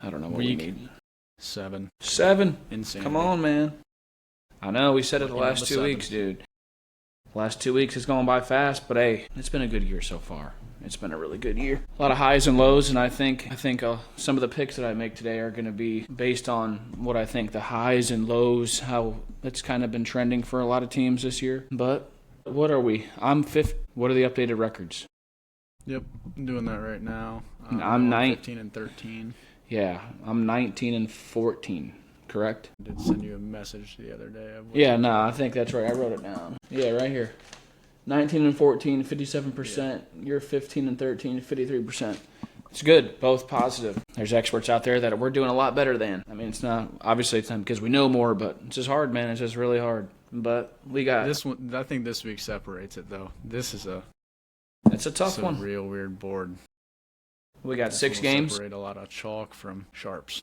I don't know what we need. 7. 7? Insane. Come on, man. I know, we said it the Lucky last number 2 7. weeks, dude. Last 2 weeks is going by fast, but hey, it's been a good year so far. It's been a really good year. A lot of highs and lows, and I think some of the picks that I make today are going to be based on what I think the highs and lows, how it's kind of been trending for a lot of teams this year. But what are we? I'm 5th. What are the updated records? Yep, I'm doing that right now. I'm 15 and 13. Yeah, I'm 19 and 14. Correct? I did send you a message the other day. Yeah, no, I think that's right. I wrote it down. Yeah, right here. 19 and 14, 57%. Yeah. You're 15 and 13, 53%. It's good. Both positive. There's experts out there that we're doing a lot better than. I mean, it's not because we know more, but it's just hard, man. It's just really hard. But we got this one. I think this week separates it, though. It's a tough one. It's a real weird board. We got 6 games. Separate a lot of chalk from sharps.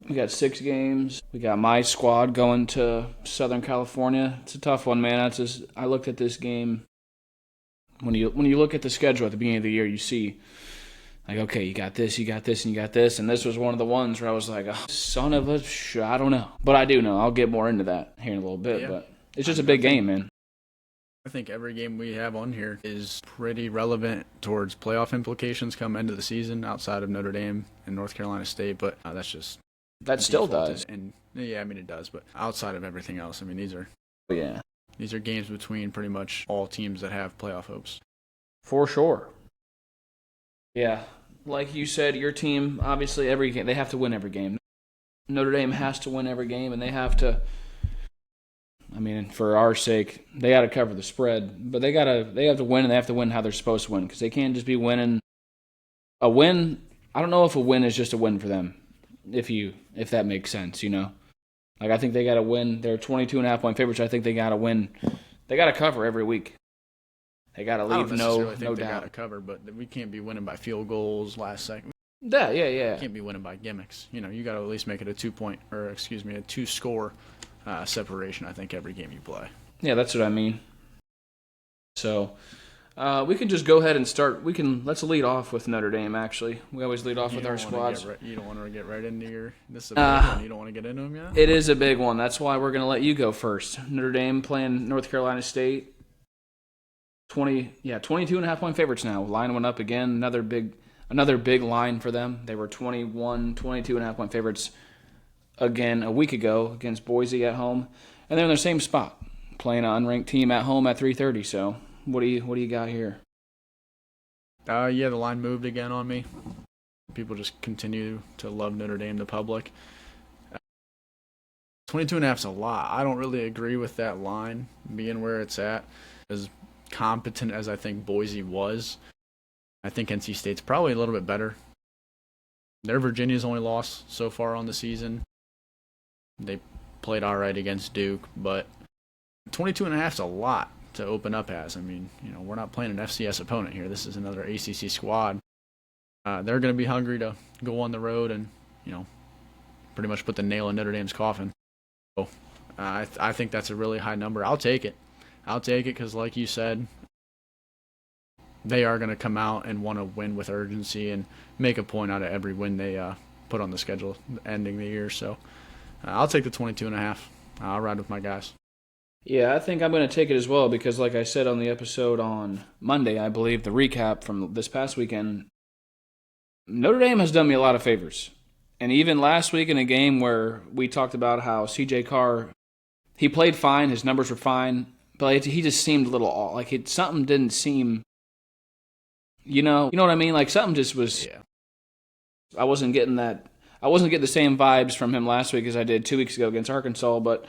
We got 6 games. We got my squad going to Southern California. It's a tough one, man. I looked at this game. When you look at the schedule at the beginning of the year, you see, like, okay, you got this, and you got this. And this was one of the ones where I was like, oh, son of a I don't know. But I do know. I'll get more into that here in a little bit. Yeah. But it's just a big game, man. I think every game we have on here is pretty relevant towards playoff implications come end of the season outside of Notre Dame and North Carolina State. But that still does. And yeah, I mean, it does. But outside of everything else, I mean, these are games between pretty much all teams that have playoff hopes. For sure. Yeah. Like you said, your team, obviously, every game, they have to win every game. Notre Dame has to win every game, and they have to, I mean, for our sake, they got to cover the spread. But they have to win, and they have to win how they're supposed to win, because they can't just be winning. A win, I don't know if a win is just a win for them, if that makes sense, you know. Like, I think they got to win. They're 22.5-point favorites. I think they got to win. They got to cover every week. They got to leave no doubt. They got to cover, but we can't be winning by field goals last second. Yeah. We can't be winning by gimmicks. You know, you got to at least make it a 2-score separation, I think, every game you play. Yeah, that's what I mean. So, we can just go ahead and start. Let's lead off with Notre Dame, actually. We always lead off with our squads. You don't want to get right into this is a big one. You don't want to get into them yet? It is a big one. That's why we're going to let you go first. Notre Dame playing North Carolina State. 22.5-point favorites now. Line went up again. Another big line for them. They were 22.5-point favorites again a week ago against Boise at home. And they're in the same spot, playing an unranked team at home at 3:30. So what do you got here? The line moved again on me. People just continue to love Notre Dame, the public. 22.5 is a lot. I don't really agree with that line being where it's at. As competent as I think Boise was, I think NC State's probably a little bit better. They're Virginia's only loss so far on the season. They played all right against Duke, but 22.5 is a lot to open up as. I mean, you know, we're not playing an FCS opponent here. This is another ACC squad. They're going to be hungry to go on the road and, you know, pretty much put the nail in Notre Dame's coffin. So I think that's a really high number. I'll take it because, like you said, they are going to come out and want to win with urgency and make a point out of every win they put on the schedule ending the year. So I'll take the 22.5. I'll ride with my guys. Yeah, I think I'm going to take it as well because, like I said on the episode on Monday, I believe, the recap from this past weekend, Notre Dame has done me a lot of favors. And even last week in a game where we talked about how C.J. Carr, he played fine, his numbers were fine, but he just seemed a little off. Like, something didn't seem, you know what I mean? Like, something just was, yeah. I wasn't getting the same vibes from him last week as I did 2 weeks ago against Arkansas, but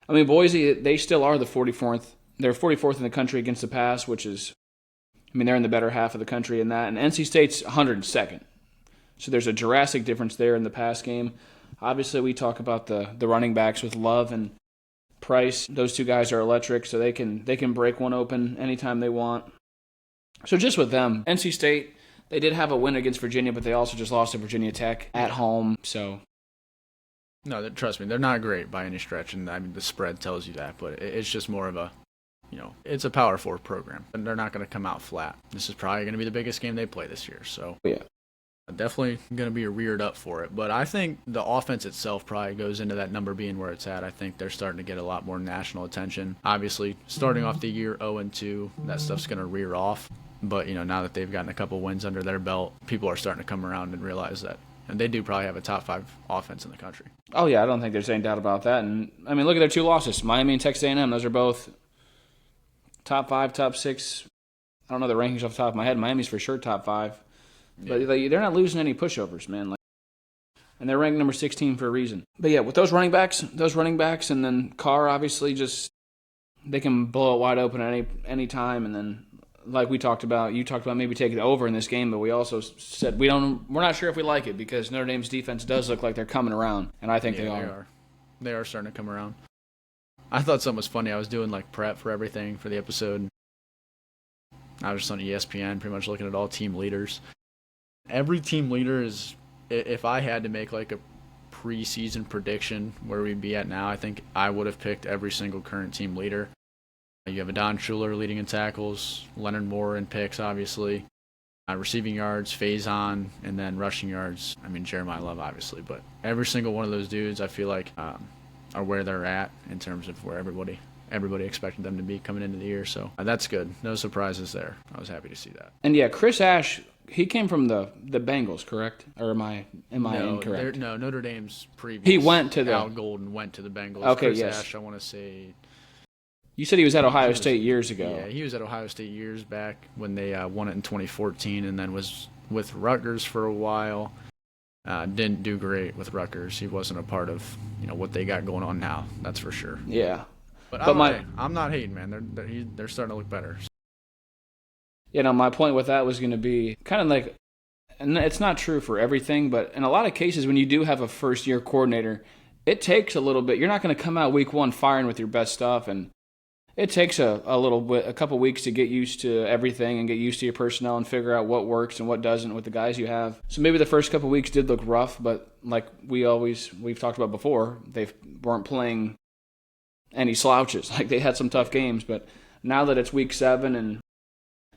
I mean, Boise, they still are the 44th. They're 44th in the country against the pass, which is, I mean, they're in the better half of the country in that. And NC State's 102nd. So there's a drastic difference there in the pass game. Obviously, we talk about the running backs with Love and Price. Those two guys are electric, so they can break one open anytime they want. So just with them, NC State, they did have a win against Virginia, but they also just lost to Virginia Tech at home. So no, trust me, they're not great by any stretch, and I mean the spread tells you that. But it's just more of a, you know, it's a Power 4 program, and they're not going to come out flat. This is probably going to be the biggest game they play this year. So yeah, Definitely going to be reared up for it. But I think the offense itself probably goes into that number being where it's at. I think they're starting to get a lot more national attention. Obviously, starting off the year 0-2, that stuff's going to rear off. But, now that they've gotten a couple wins under their belt, people are starting to come around and realize that. And they do probably have a top 5 offense in the country. Oh, yeah, I don't think there's any doubt about that. And, look at their 2 losses. Miami and Texas A&M, those are both top 5, top 6. I don't know the rankings off the top of my head. Miami's for sure top 5. But they're not losing any pushovers, man. And they're ranked number 16 for a reason. But yeah, with those running backs, and then Carr, obviously, they can blow it wide open at any time. And then, like you talked about maybe taking it over in this game, but we also said we're not sure if we like it because Notre Dame's defense does look like they're coming around, and I think they are. They are starting to come around. I thought something was funny. I was doing prep for everything for the episode. I was just on ESPN, pretty much looking at all team leaders. Every team leader is, if I had to make a preseason prediction where we'd be at now, I think I would have picked every single current team leader. You have Adon Schuler leading in tackles, Leonard Moore in picks, obviously, receiving yards, Faison, and then rushing yards. Jeremiah Love, obviously, but every single one of those dudes, I feel like, are where they're at in terms of where everybody expected them to be coming into the year. So that's good. No surprises there. I was happy to see that. And yeah, Chris Ash. He came from the Bengals, correct? Or am I incorrect? No, Notre Dame's previous. He went to Al Golden went to the Bengals. Okay, Chris yes. Ash, I want to say. You said he was at Ohio State years ago. Yeah, he was at Ohio State years back when they won it in 2014, and then was with Rutgers for a while. Didn't do great with Rutgers. He wasn't a part of what they got going on now. That's for sure. Yeah, but I'm not hating, man. They're starting to look better. My point with that was going to be kind of like, and it's not true for everything, but in a lot of cases when you do have a first-year coordinator, it takes a little bit. You're not going to come out week 1 firing with your best stuff, and it takes a couple weeks to get used to everything and get used to your personnel and figure out what works and what doesn't with the guys you have. So maybe the first couple weeks did look rough, but like we've talked about before, they weren't playing any slouches. Like they had some tough games, but now that it's week 7 and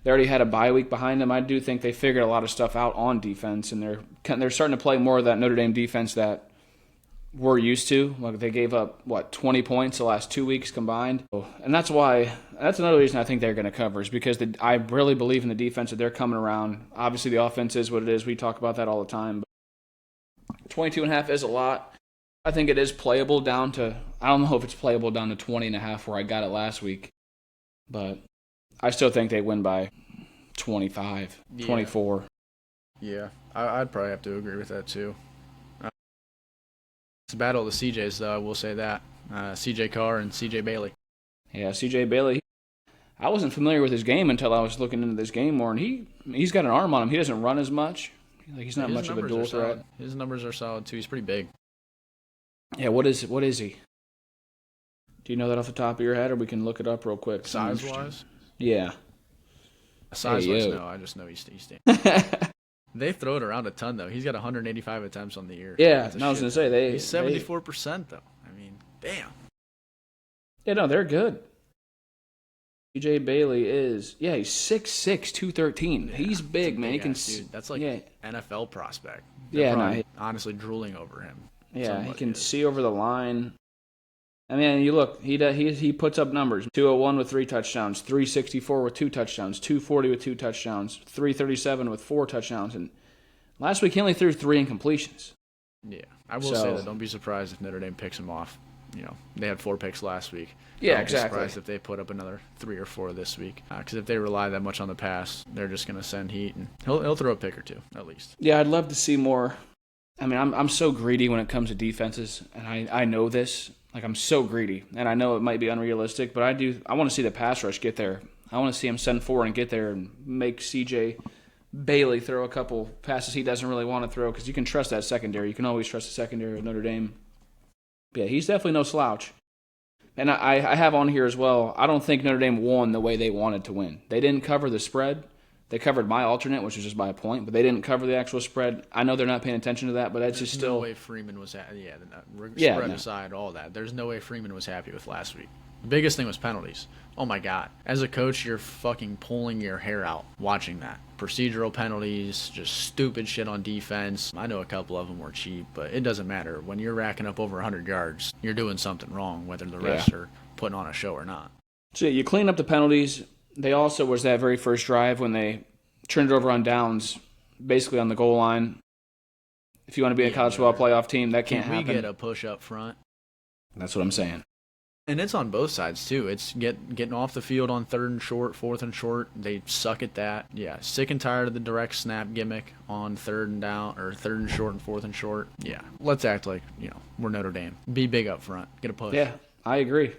they already had a bye week behind them, I do think they figured a lot of stuff out on defense, and they're starting to play more of that Notre Dame defense that we're used to. Like they gave up 20 points the last 2 weeks combined, and that's another reason I think they're going to cover is because I really believe in the defense that they're coming around. Obviously, the offense is what it is. We talk about that all the time. But 22.5 is a lot. I think it is playable down to. I don't know if it's playable down to 20.5 where I got it last week, but I still think they win by 25, 24. Yeah, I'd probably have to agree with that too. It's a battle of the CJs, though, I will say that. CJ Carr and CJ Bailey. Yeah, CJ Bailey. I wasn't familiar with his game until I was looking into this game more, and he's got an arm on him. He doesn't run as much. He's not much of a dual threat. His numbers are solid, too. He's pretty big. Yeah, what is he? Do you know that off the top of your head, or we can look it up real quick? Size-wise? Yeah. Size-wise, no. I just know he's standing. They throw it around a ton, though. He's got 185 attempts on the year. Yeah, I was going to say. He's 74%, though. Damn. Yeah, no, they're good. CJ Bailey is, he's 6'6", 213. Yeah, he's big, man. He can dude, that's like NFL prospect. Honestly drooling over him. Yeah, he can see over the line. You look, he puts up numbers. 201 with 3 touchdowns, 364 with 2 touchdowns, 240 with 2 touchdowns, 337 with 4 touchdowns, and last week he only threw 3 incompletions. Yeah, I will say that. Don't be surprised if Notre Dame picks him off. They had 4 picks last week. Yeah, Don't exactly. be surprised if they put up another 3 or 4 this week. Because if they rely that much on the pass, they're just going to send heat, and he'll throw a pick or 2 at least. Yeah, I'd love to see more. I'm so greedy when it comes to defenses, and I know this. Like, I'm so greedy, and I know it might be unrealistic, but I want to see the pass rush get there. I want to see him send forward and get there and make CJ Bailey throw a couple passes he doesn't really want to throw, because you can trust that secondary. You can always trust the secondary of Notre Dame. Yeah, he's definitely no slouch. And I have on here as well, I don't think Notre Dame won the way they wanted to win. They didn't cover the spread. They covered my alternate, which was just by a point, but they didn't cover the actual spread. I know they're not paying attention to that, but that's still. No way Freeman was spread aside, all that. There's no way Freeman was happy with last week. The biggest thing was penalties. Oh my God. As a coach, you're fucking pulling your hair out watching that. Procedural penalties, just stupid shit on defense. I know a couple of them were cheap, but it doesn't matter. When you're racking up over 100 yards, you're doing something wrong, whether the refs are putting on a show or not. So you clean up the penalties. They also was that very first drive when they turned it over on downs, basically on the goal line. If you want to be a college football playoff team, that can't happen. Can we get a push up front? That's what I'm saying. And it's on both sides, too. It's getting off the field on 3rd and short, 4th and short. They suck at that. Yeah, sick and tired of the direct snap gimmick on 3rd and down, or 3rd and short and 4th and short. Yeah, let's act like, we're Notre Dame. Be big up front. Get a push. Yeah, I agree.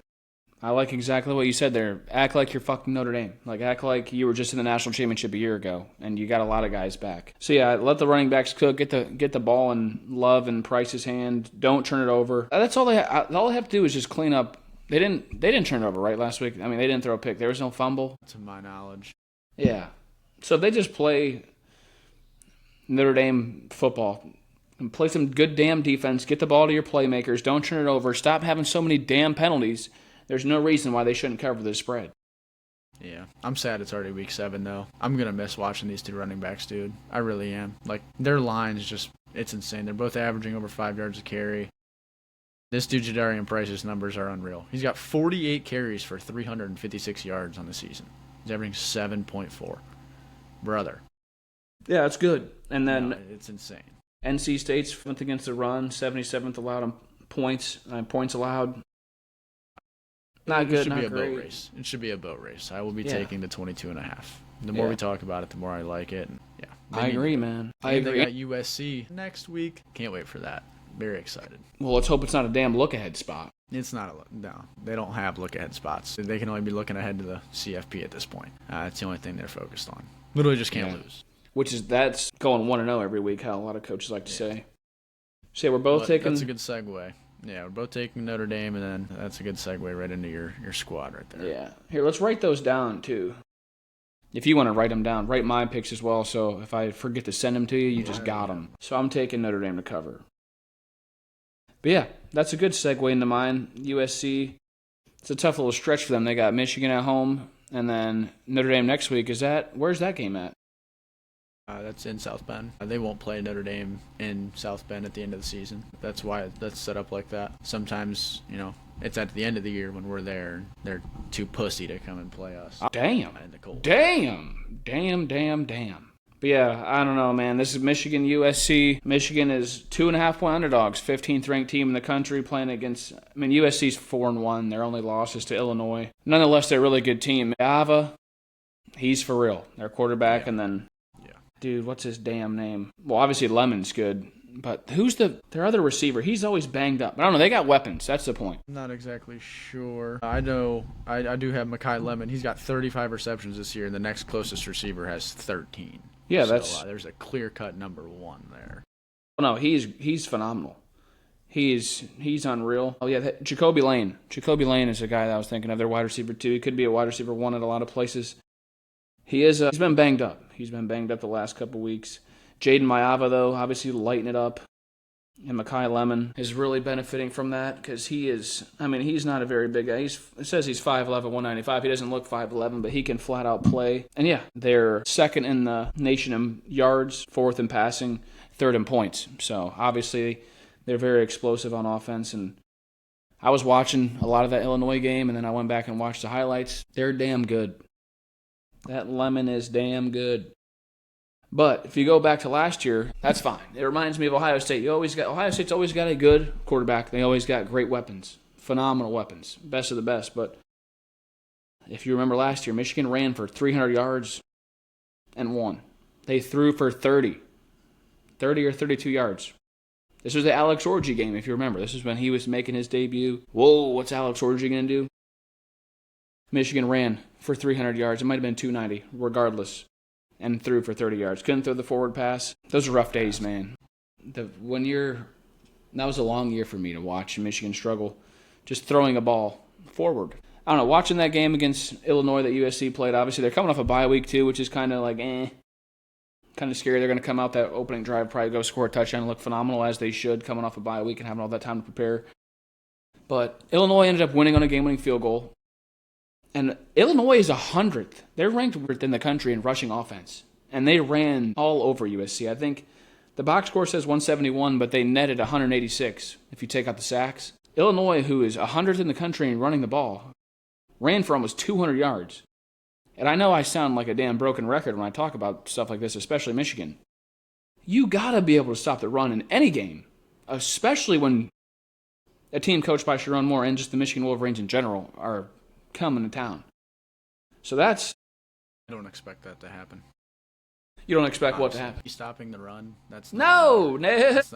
I like exactly what you said there. Act like you're fucking Notre Dame. Like, act like you were just in the national championship a year ago, and you got a lot of guys back. So, yeah, let the running backs cook. Get the ball in Love and Price's hand. Don't turn it over. That's all all they have to do is just clean up. They didn't turn it over, right, last week? I mean, they didn't throw a pick. There was no fumble. To my knowledge. Yeah. So if they just play Notre Dame football and play some good damn defense, get the ball to your playmakers, don't turn it over, stop having so many damn penalties, there's no reason why they shouldn't cover this spread. Yeah. I'm sad it's already week 7, though. I'm going to miss watching these two running backs, dude. I really am. Like, their line's just, it's insane. They're both averaging over 5 yards a carry. This dude, Jadarian Price's numbers are unreal. He's got 48 carries for 356 yards on the season. He's averaging 7.4. Brother. Yeah, that's good. And then it's insane. NC State's went against the run, 77th allowed on points allowed. Not good, not great. It should be a boat race. It should be a boat race. I will be taking the 22.5. The more we talk about it, the more I like it. And, I agree, man. I agree. They got USC next week. Can't wait for that. Very excited. Well, let's hope it's not a damn look-ahead spot. It's not no. They don't have look-ahead spots. They can only be looking ahead to the CFP at this point. That's the only thing they're focused on. Literally just can't lose. That's going 1-0 every week, how a lot of coaches like to say. So we're both taking... That's a good segue. Yeah, we're both taking Notre Dame, and then that's a good segue right into your squad right there. Yeah. Here, let's write those down, too. If you want to write them down, write my picks as well, so if I forget to send them to you, you just got them. So I'm taking Notre Dame to cover. But yeah, that's a good segue into mine. USC, it's a tough little stretch for them. They got Michigan at home, and then Notre Dame next week. Where's that game at? That's in South Bend. They won't play Notre Dame in South Bend at the end of the season. That's why that's set up like that. Sometimes, it's at the end of the year when we're there. They're too pussy to come and play us. Damn. In the cold. Damn. But yeah, I don't know, man. This is Michigan, USC. Michigan is 2.5-point underdogs, 15th ranked team in the country playing against. USC's 4-1. Their only loss is to Illinois. Nonetheless, they're a really good team. Ava, he's for real. Their quarterback, and then, dude, what's his damn name? Well, obviously Lemon's good, but who's their other receiver? He's always banged up. I don't know. They got weapons. That's the point. I'm not exactly sure. I know. I do have Mekhi Lemon. He's got 35 receptions this year, and the next closest receiver has 13. Yeah, so, there's a clear-cut number 1 there. Oh, no, he's phenomenal. He's unreal. Oh, yeah, Jacoby Lane. Jacoby Lane is a guy that I was thinking of. Their wide receiver, too. He could be a wide receiver 1 at a lot of places. He's been banged up. He's been banged up the last couple weeks. Jaden Maiava, though, obviously lighting it up. And Mekhi Lemon is really benefiting from that because he's not a very big guy. It says he's 5'11", 195. He doesn't look 5'11", but he can flat out play. And yeah, they're second in the nation in yards, 4th in passing, 3rd in points. So obviously they're very explosive on offense. And I was watching a lot of that Illinois game, and then I went back and watched the highlights. They're damn good. That Lemon is damn good. But if you go back to last year, that's fine. It reminds me of Ohio State. Ohio State's always got a good quarterback. They always got great weapons, phenomenal weapons, best of the best. But if you remember last year, Michigan ran for 300 yards and won. They threw for 30 or 32 yards. This was the Alex Orji game, if you remember. This is when he was making his debut. Whoa, what's Alex Orji going to do? Michigan ran for 300 yards. It might have been 290, regardless. And threw for 30 yards. Couldn't throw the forward pass. Those are rough days, man. That was a long year for me to watch Michigan struggle just throwing a ball forward. I don't know, watching that game against Illinois that USC played, obviously they're coming off a bye week too, which is kind of like, kind of scary. They're going to come out that opening drive, probably go score a touchdown and look phenomenal as they should, coming off a bye week and having all that time to prepare. But Illinois ended up winning on a game-winning field goal. And Illinois is 100th. They're ranked in the country in rushing offense. And they ran all over USC. I think the box score says 171, but they netted 186 if you take out the sacks. Illinois, who is 100th in the country in running the ball, ran for almost 200 yards. And I know I sound like a damn broken record when I talk about stuff like this, especially Michigan. You got to be able to stop the run in any game, especially when a team coached by Sharon Moore and just the Michigan Wolverines in general are coming to town. So that's... I don't expect that to happen. You don't expect what to happen? Stopping the run. That's not it.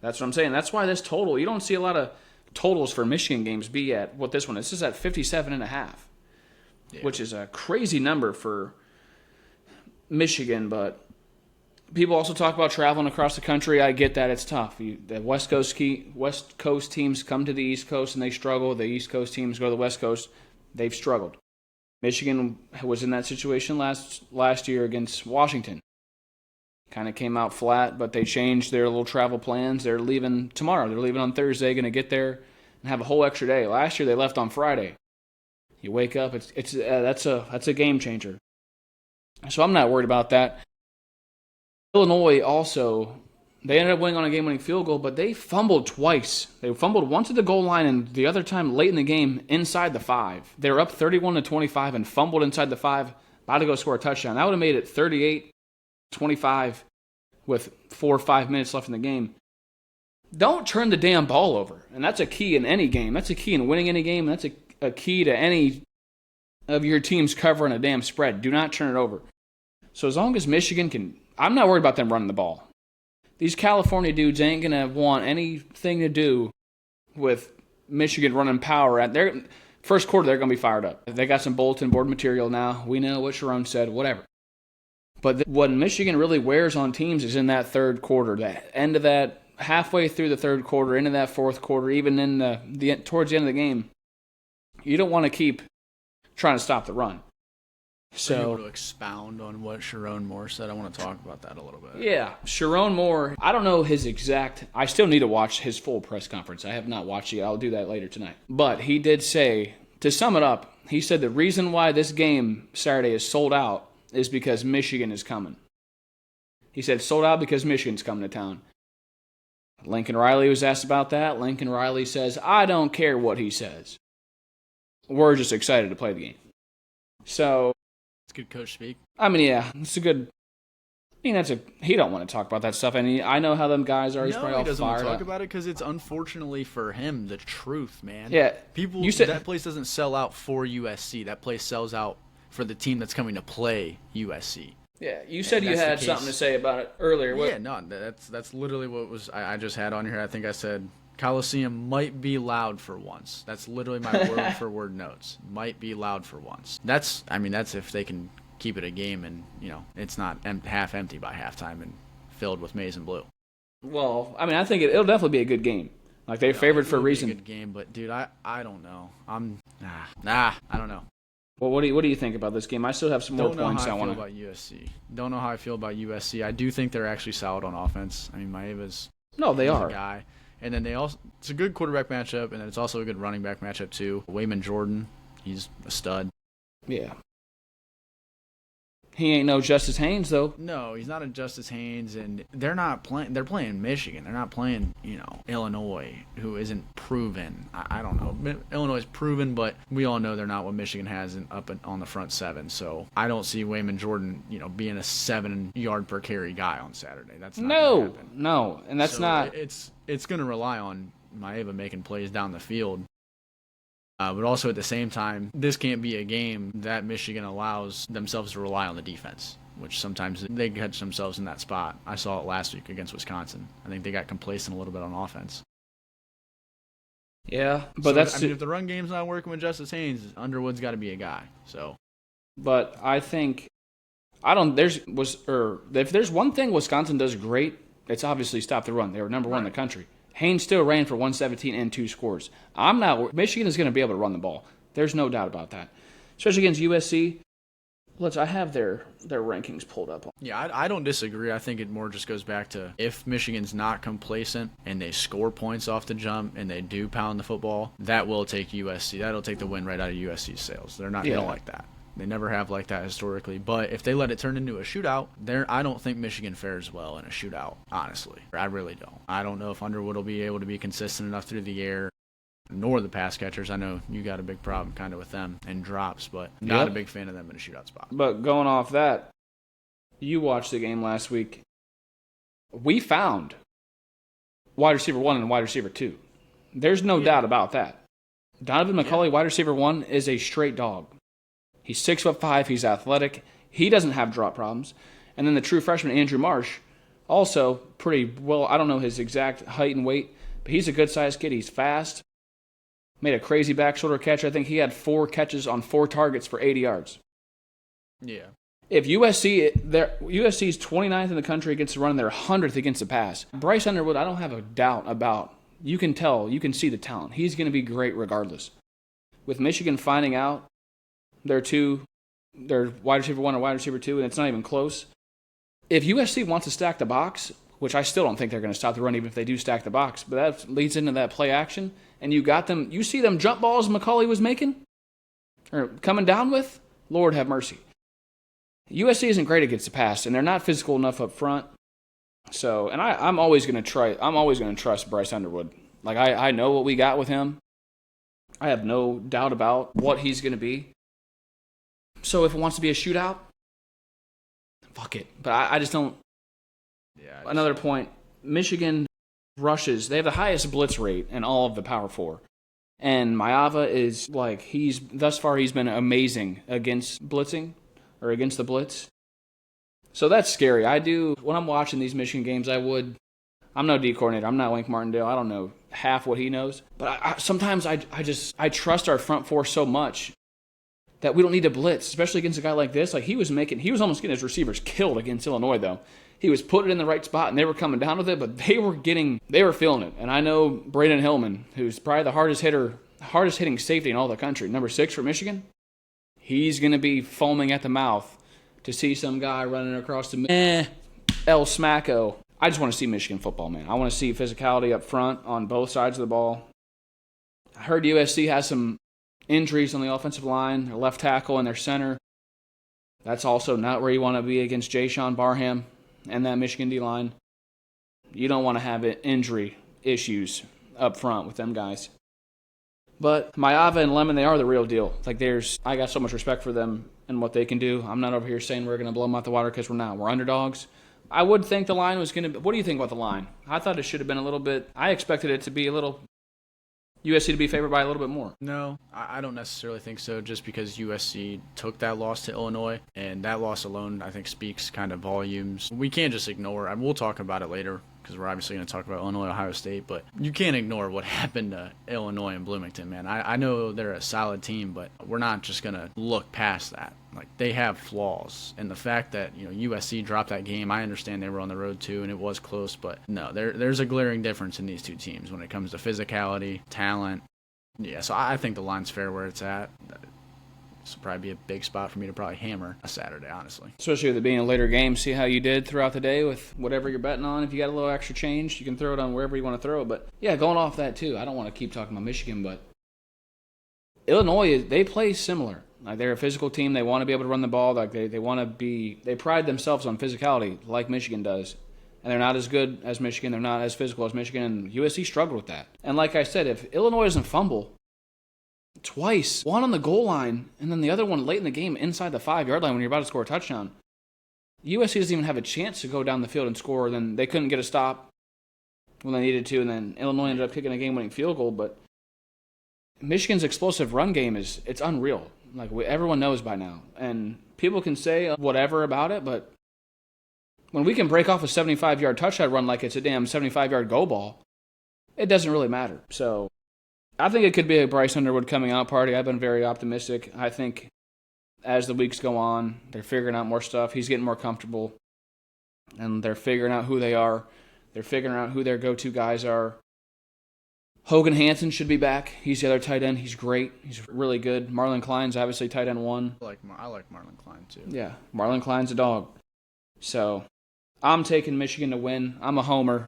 That's what I'm saying. That's why this total, you don't see a lot of totals for Michigan games be at what this one is. This is at 57.5, which is a crazy number for Michigan. But people also talk about traveling across the country. I get that it's tough. The West Coast teams come to the East Coast and they struggle. The East Coast teams go to the West Coast. They've struggled. Michigan was in that situation last year against Washington. Kind of came out flat, but they changed their little travel plans. They're leaving tomorrow. They're leaving on Thursday, going to get there and have a whole extra day. Last year they left on Friday. You wake up, that's a game changer. So I'm not worried about that. Illinois also, they ended up winning on a game-winning field goal, but they fumbled twice. They fumbled once at the goal line and the other time late in the game inside the 5. They were up 31-25 and fumbled inside the 5, about to go score a touchdown. That would have made it 38-25 with 4 or 5 minutes left in the game. Don't turn the damn ball over. And that's a key in any game. That's a key in winning any game. That's a key to any of your teams covering a damn spread. Do not turn it over. So as long as Michigan can... I'm not worried about them running the ball. These California dudes ain't going to want anything to do with Michigan running power. At their first quarter, they're going to be fired up. They got some bulletin board material now. We know what Sharon said, whatever. But what Michigan really wears on teams is in that third quarter, that end of that, halfway through the third quarter, into that fourth quarter, even in the towards the end of the game. You don't want to keep trying to stop the run. So, are you able to expound on what Sharon Moore said? I want to talk about that a little bit. Yeah, Sharon Moore, I don't know his exact... I still need to watch his full press conference. I have not watched it. I'll do that later tonight. But he did say, to sum it up, he said the reason why this game Saturday is sold out is because Michigan is coming. He said sold out because Michigan's coming to town. Lincoln Riley was asked about that. Lincoln Riley says, I don't care what he says. We're just excited to play the game. So... It's good coach speak. I mean, yeah, it's a good... I mean, he don't want to talk about that stuff, and I know how them guys are. He's probably all fired up. No, he doesn't want to talk about it because it's unfortunately for him the truth, man. Yeah. That place doesn't sell out for USC. That place sells out for the team that's coming to play USC. Yeah, you said you had something to say about it earlier. Yeah, no, that's literally what I just had on here. I think I said Coliseum might be loud for once. That's literally my word-for-word notes. Might be loud for once. That's if they can keep it a game and, it's not half empty by halftime and filled with maize and blue. Well, I mean, I think it'll definitely be a good game. Like, they're favored for a reason. Be a good game, but, dude, I don't know. I don't know. Well, what do you think about this game? I still have some more points I want to... Don't know how I feel about USC. I do think they're actually solid on offense. I mean, Maeva's... No, they are. A guy. And then it's a good quarterback matchup, and then it's also a good running back matchup too. Wayman Jordan, he's a stud. Yeah. He ain't no Justice Haynes though. No, he's not a Justice Haynes, and they're not playing. They're playing Michigan. They're not playing, Illinois, who isn't proven. I don't know. Illinois is proven, but we all know they're not what Michigan has up on the front seven. So I don't see Wayman Jordan, being a 7-yard per carry guy on Saturday. That's not gonna happen. No, and that's not. It's going to rely on Maeva making plays down the field. But also at the same time, this can't be a game that Michigan allows themselves to rely on the defense, which sometimes they catch themselves in that spot. I saw it last week against Wisconsin. I think they got complacent a little bit on offense. Yeah, but if the run game's not working with Justice Haynes, Underwood's got to be a guy. So, but I think if there's one thing Wisconsin does great, it's obviously stop the run. They were number one in the country. Haynes still ran for 117 and 2 scores. Michigan is going to be able to run the ball. There's no doubt about that. Especially against USC. I have their rankings pulled up. Yeah, I don't disagree. I think it more just goes back to if Michigan's not complacent and they score points off the jump and they do pound the football, that will take USC. That'll take the win right out of USC's sails. They're not going to like that. They never have like that historically. But if they let it turn into a shootout, I don't think Michigan fares well in a shootout, honestly. I really don't. I don't know if Underwood will be able to be consistent enough through the air, nor the pass catchers. I know you got a big problem kind of with them and drops, but not a big fan of them in a shootout spot. But going off that, you watched the game last week. We found wide receiver 1 and wide receiver 2. There's no doubt about that. Donovan McCulley, wide receiver 1, is a straight dog. He's 6'5", he's athletic. He doesn't have drop problems. And then the true freshman, Andrew Marsh, also pretty well, I don't know his exact height and weight, but he's a good-sized kid. He's fast. Made a crazy back shoulder catch. I think he had 4 catches on 4 targets for 80 yards. Yeah. If USC's 29th in the country against the run, they're 100th against the pass. Bryce Underwood, I don't have a doubt about. You can tell, you can see the talent. He's going to be great regardless. With Michigan finding out their wide receiver 1 or wide receiver 2, and it's not even close. If USC wants to stack the box, which I still don't think they're going to stop the run even if they do stack the box, but that leads into that play action, and you see them jump balls McCulley was making, or coming down with, Lord have mercy. USC isn't great against the pass, and they're not physical enough up front. So, and I'm always going to trust Bryce Underwood. Like, I know what we got with him. I have no doubt about what he's going to be. So if it wants to be a shootout, fuck it. But I just don't. Yeah. Another point, Michigan rushes. They have the highest blitz rate in all of the Power 4. And Maava is like, thus far he's been amazing against blitzing or against the blitz. So that's scary. When I'm watching these Michigan games, I'm no D coordinator. I'm not Wink Martindale. I don't know half what he knows. But sometimes I trust our front 4 so much that we don't need to blitz, especially against a guy like this. Like he was almost getting his receivers killed against Illinois, though. He was putting it in the right spot, and they were coming down with it, but they were feeling it. And I know Braden Hillman, who's probably the hardest hitting safety in all the country, number 6 for Michigan, he's going to be foaming at the mouth to see some guy running across the El Smacko. I just want to see Michigan football, man. I want to see physicality up front on both sides of the ball. I heard USC has some injuries on the offensive line, their left tackle and their center. That's also not where you want to be against Jayshon Barham and that Michigan D-line. You don't want to have injury issues up front with them guys. But Maava and Lemon, they are the real deal. Like I got so much respect for them and what they can do. I'm not over here saying we're going to blow them out the water because we're not. We're underdogs. I would think the line was going to be... What do you think about the line? I thought it should have been a little bit... I expected it to be a little... USC to be favored by a little bit more. No, I don't necessarily think so, just because USC took that loss to Illinois, and that loss alone, I think, speaks kind of volumes. We can't just ignore, and we'll talk about it later, because we're obviously going to talk about Illinois, Ohio State, but you can't ignore what happened to Illinois and Bloomington, man. I know they're a solid team, but we're not just going to look past that. Like, they have flaws, and the fact that, USC dropped that game, I understand they were on the road too, and it was close, but no, there's a glaring difference in these two teams when it comes to physicality, talent. Yeah, so I think the line's fair where it's at. This will probably be a big spot for me to probably hammer a Saturday, honestly. Especially with it being a later game, see how you did throughout the day with whatever you're betting on. If you got a little extra change, you can throw it on wherever you want to throw it. But, yeah, going off that too, I don't want to keep talking about Michigan, but Illinois, they play similar. Like, they're a physical team. They want to be able to run the ball. Like, they want to be – they pride themselves on physicality like Michigan does. And they're not as good as Michigan. They're not as physical as Michigan. And USC struggled with that. And like I said, if Illinois doesn't fumble twice, one on the goal line and then the other one late in the game inside the 5-yard line when you're about to score a touchdown, USC doesn't even have a chance to go down the field and score. Then they couldn't get a stop when they needed to. And then Illinois ended up kicking a game-winning field goal. But Michigan's explosive run game it's unreal. Like, everyone knows by now. And people can say whatever about it, but when we can break off a 75-yard touchdown run like it's a damn 75-yard go ball, it doesn't really matter. So I think it could be a Bryce Underwood coming out party. I've been very optimistic. I think as the weeks go on, they're figuring out more stuff. He's getting more comfortable, and they're figuring out who they are. They're figuring out who their go-to guys are. Hogan Hansen should be back. He's the other tight end. He's great. He's really good. Marlon Klein's obviously tight end 1. I like Marlon Klein too. Yeah, Marlon Klein's a dog. So I'm taking Michigan to win. I'm a homer.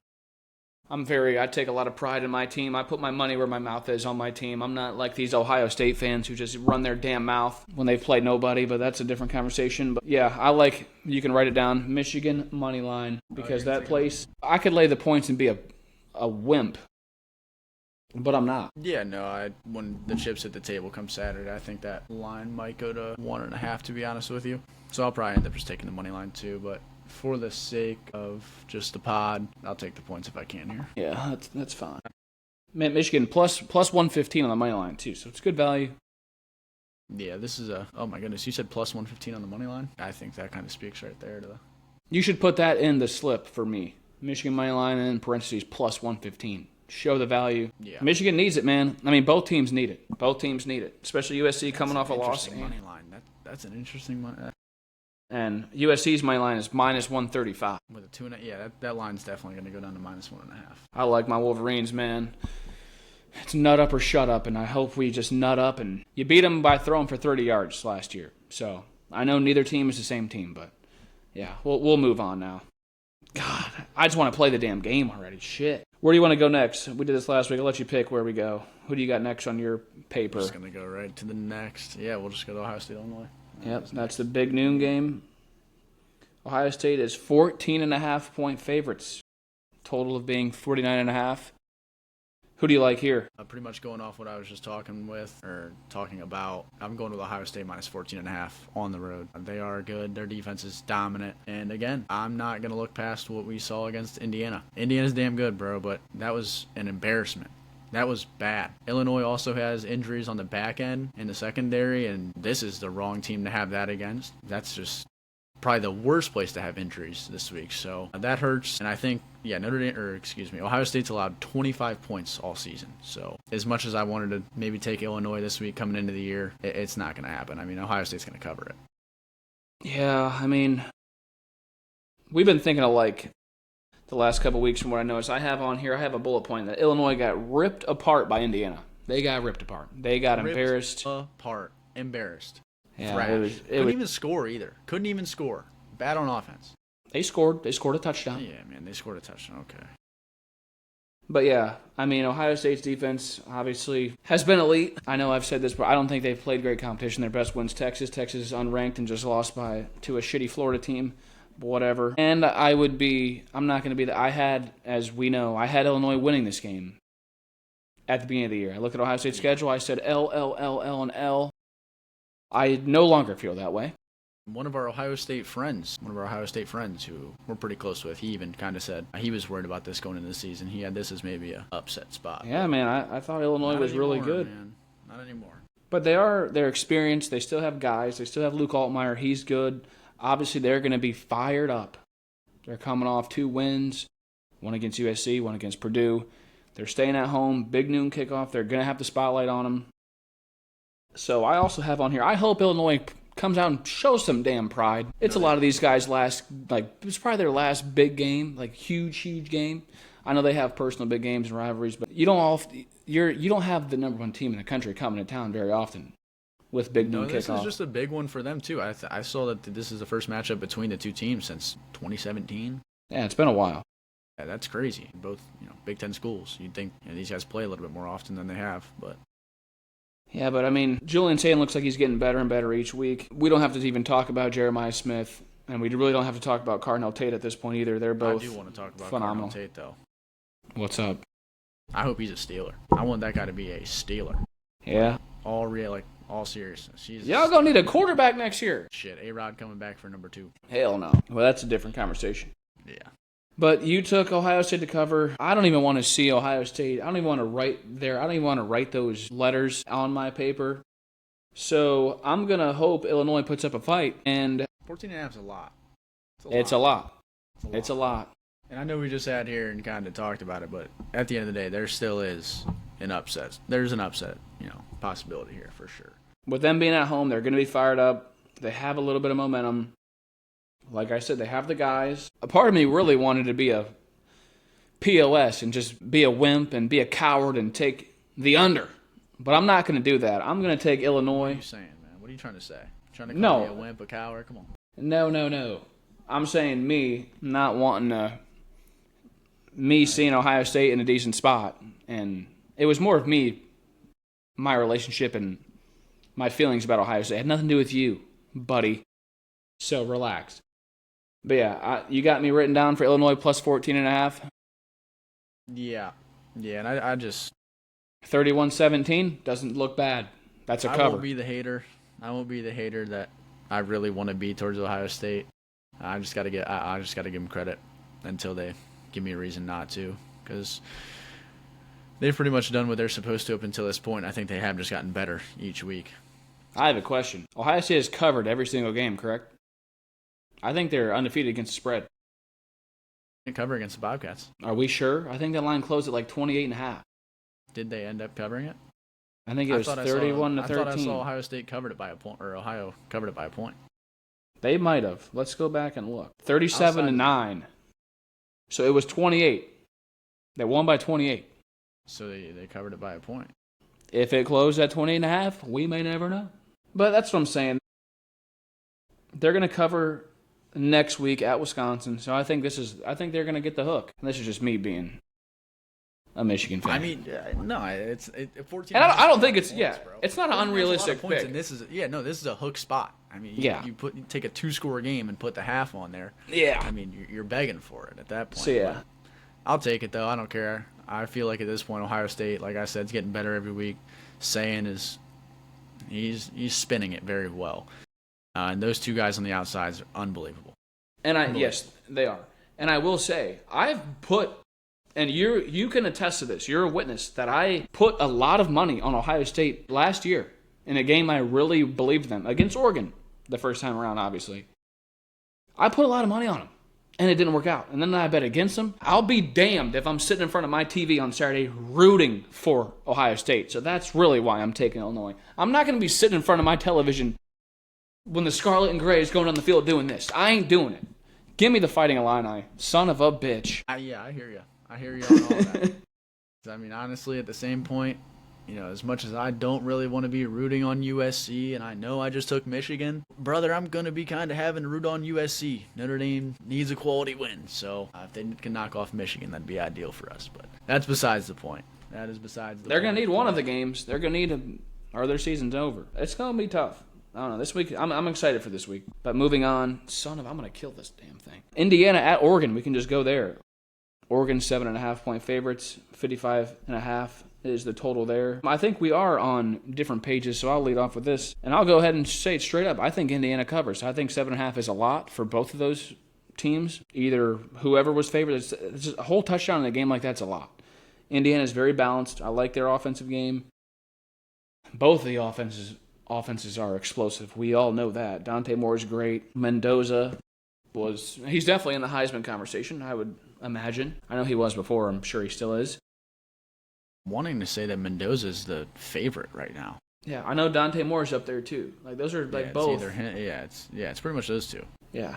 I take a lot of pride in my team. I put my money where my mouth is on my team. I'm not like these Ohio State fans who just run their damn mouth when they've played nobody, but that's a different conversation. But yeah, you can write it down, Michigan money line, because that place, I could lay the points and be a wimp, but I'm not. Yeah, no, when the chips at the table come Saturday, I think that line might go to 1.5, to be honest with you. So I'll probably end up just taking the money line too, but for the sake of just the pod, I'll take the points if I can here. Yeah, that's fine. Man, Michigan plus 115 on the money line too, so it's good value. Yeah, this is oh my goodness, you said plus 115 on the money line? I think that kind of speaks right there to the... You should put that in the slip for me. Michigan money line and in parentheses plus 115. Show the value. Yeah. Michigan needs it, man. I mean, both teams need it. Both teams need it, especially USC coming off a loss. Money line. That's an interesting money. And USC's money line is minus 135. With a 2.5, yeah, that line's definitely going to go down to minus 1.5. I like my Wolverines, man. It's nut up or shut up, and I hope we just nut up. And you beat them by throwing for 30 yards last year. So I know neither team is the same team, but yeah, we'll move on now. God, I just want to play the damn game already. Shit. Where do you want to go next? We did this last week. I'll let you pick where we go. Who do you got next on your paper? We're just going to go right to the next. Yeah, we'll just go to Ohio State, Illinois. Yep, that's the big noon game. Ohio State is 14.5-point favorites. Total of being 49.5. Who do you like here? Pretty much going off what I was just talking about. I'm going with Ohio State minus 14.5 on the road. They are good. Their defense is dominant. And again, I'm not going to look past what we saw against Indiana. Indiana's damn good, bro, but that was an embarrassment. That was bad. Illinois also has injuries on the back end in the secondary, and this is the wrong team to have that against. That's just probably the worst place to have injuries this week. So that hurts. And I think, Ohio State's allowed 25 points all season. So as much as I wanted to maybe take Illinois this week coming into the year, it's not going to happen. I mean, Ohio State's going to cover it. Yeah, I mean, we've been thinking alike the last couple weeks from what I noticed. I have a bullet point that Illinois got ripped apart by Indiana. They got ripped apart. They got embarrassed. Embarrassed. Yeah, Couldn't even score either. Couldn't even score. Bad on offense. They scored. They scored a touchdown. Yeah, man, they scored a touchdown. Okay. But yeah, I mean, Ohio State's defense obviously has been elite. I know I've said this, but I don't think they've played great competition. Their best win's Texas. Texas is unranked and just lost to a shitty Florida team. Whatever. And I'm not going to be I had Illinois winning this game at the beginning of the year. I looked at Ohio State's schedule. I said L, and L. I no longer feel that way. One of our Ohio State friends who we're pretty close with, he even kind of said he was worried about this going into the season. He had this as maybe a upset spot. Yeah, man, I thought Illinois was really good. Man. Not anymore. But they're experienced. They still have guys. They still have Luke Altmaier. He's good. Obviously, they're going to be fired up. They're coming off 2 wins, one against USC, one against Purdue. They're staying at home. Big noon kickoff. They're going to have the spotlight on them. So I also have on here, I hope Illinois comes out and shows some damn pride. It's a lot of these guys' it's probably their last big game, huge game. I know they have personal big games and rivalries, but you don't have the number 1 team in the country coming to town very often with big noon kickoff. This is just a big one for them too. I saw that this is the first matchup between the two teams since 2017. Yeah, it's been a while. Yeah, that's crazy. Both, Big Ten schools. You'd think these guys play a little bit more often than they have, but. Yeah, but I mean, Julian Sayin looks like he's getting better and better each week. We don't have to even talk about Jeremiah Smith, and we really don't have to talk about Cardinal Tate at this point either. They're both phenomenal. I do want to talk about Cardinal Tate, though. What's up? I hope he's a Steeler. I want that guy to be a Steeler. Yeah? All seriousness. Y'all gonna need a quarterback next year. Shit, A-Rod coming back for number 2. Hell no. Well, that's a different conversation. Yeah. But you took Ohio State to cover. I don't even want to see Ohio State. I don't even want to write those letters on my paper. So I'm going to hope Illinois puts up a fight. And 14.5 is a lot. It's a lot. And I know we just sat here and kind of talked about it, but at the end of the day, there still is an upset. There's an upset, possibility here for sure. With them being at home, they're going to be fired up. They have a little bit of momentum. Like I said, they have the guys. A part of me really wanted to be POS and just be a wimp and be a coward and take the under. But I'm not going to do that. I'm going to take Illinois. What are you saying, man? What are you trying to say? Trying to call No. me a wimp, a coward? Come on. No. I'm saying me not wanting to, me seeing Ohio State in a decent spot. And it was more of me, my relationship and my feelings about Ohio State. It had nothing to do with you, buddy. So relax. But yeah, you got me written down for Illinois plus 14.5. Yeah, and I just 31-17 doesn't look bad. That's a cover. I won't be the hater. That I really want to be towards Ohio State. I just got to give them credit until they give me a reason not to, because they've pretty much done what they're supposed to up until this point. I think they have just gotten better each week. I have a question. Ohio State has covered every single game, correct? I think they're undefeated against the spread. They cover against the Bobcats. Are we sure? I think that line closed at like 28.5. Did they end up covering it? I think it was 31-13. I thought I saw Ohio State covered it by a point, or Ohio covered it by a point. They might have. Let's go back and look. 37-9. So it was 28. They won by 28. So they covered it by a point. If it closed at 28.5, we may never know. But that's what I'm saying. They're going to cover next week at Wisconsin. So I think they're going to get the hook. And this is just me being a Michigan fan. I mean, no, it's 14. And I don't think it's points, it's not an unrealistic pick. And this is a hook spot. I mean, you take a 2-score game and put the half on there. Yeah. I mean, you're begging for it at that point. So yeah, but I'll take it though. I don't care. I feel like at this point, Ohio State, like I said, is getting better every week. He's spinning it very well. And those two guys on the outsides are unbelievable. And yes, they are. And I will say, I've put, and you can attest to this, you're a witness, that I put a lot of money on Ohio State last year in a game I really believed them, against Oregon, the first time around, obviously. I put a lot of money on them, and it didn't work out. And then I bet against them. I'll be damned if I'm sitting in front of my TV on Saturday rooting for Ohio State. So that's really why I'm taking Illinois. I'm not going to be sitting in front of my television when the Scarlet and Gray is going on the field doing this. I ain't doing it. Give me the Fighting Illini, son of a bitch. Yeah, I hear you. I hear you on all that. I mean, honestly, at the same point, as much as I don't really want to be rooting on USC, and I know I just took Michigan, brother, I'm going to be kind of having to root on USC. Notre Dame needs a quality win, so if they can knock off Michigan, that'd be ideal for us. But that's besides the point. That is besides the point. They're going to need one of the games. They're going to need them, or their season's over. It's going to be tough. I don't know. This week, I'm excited for this week. But moving on, I'm going to kill this damn thing. Indiana at Oregon. We can just go there. Oregon 7.5-point favorites. 55.5 is the total there. I think we are on different pages, so I'll lead off with this. And I'll go ahead and say it straight up. I think Indiana covers. I think 7.5 is a lot for both of those teams. Either whoever was favored. It's just a whole touchdown in a game like that's a lot. Indiana is very balanced. I like their offensive game. Both of the offenses are explosive. We all know that. Dante Moore is great. Mendoza he's definitely in the Heisman conversation, I would imagine. I know he was before. I'm sure he still is. Wanting to say that Mendoza is the favorite right now. Yeah, I know Dante Moore's up there too. Like those are both. It's pretty much those two. Yeah.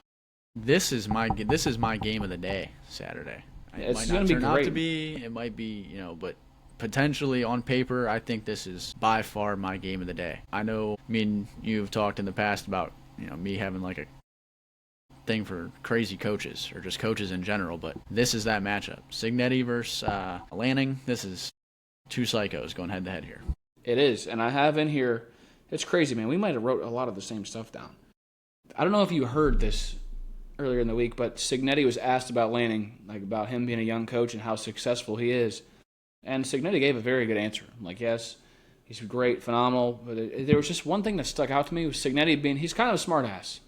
This is my game of the day Saturday. It might not turn out to be. It might be, but potentially on paper, I think this is by far my game of the day. I know me and you've talked in the past about, me having like a thing for crazy coaches or just coaches in general, but this is that matchup. Cignetti versus Lanning. This is two psychos going head to head here. It is, and I have in here, it's crazy, man. We might have wrote a lot of the same stuff down. I don't know if you heard this earlier in the week, but Cignetti was asked about Lanning, like about him being a young coach and how successful he is. And Cignetti gave a very good answer. Like, yes, he's great, phenomenal. But there was just one thing that stuck out to me was Cignetti he's kind of a smart ass.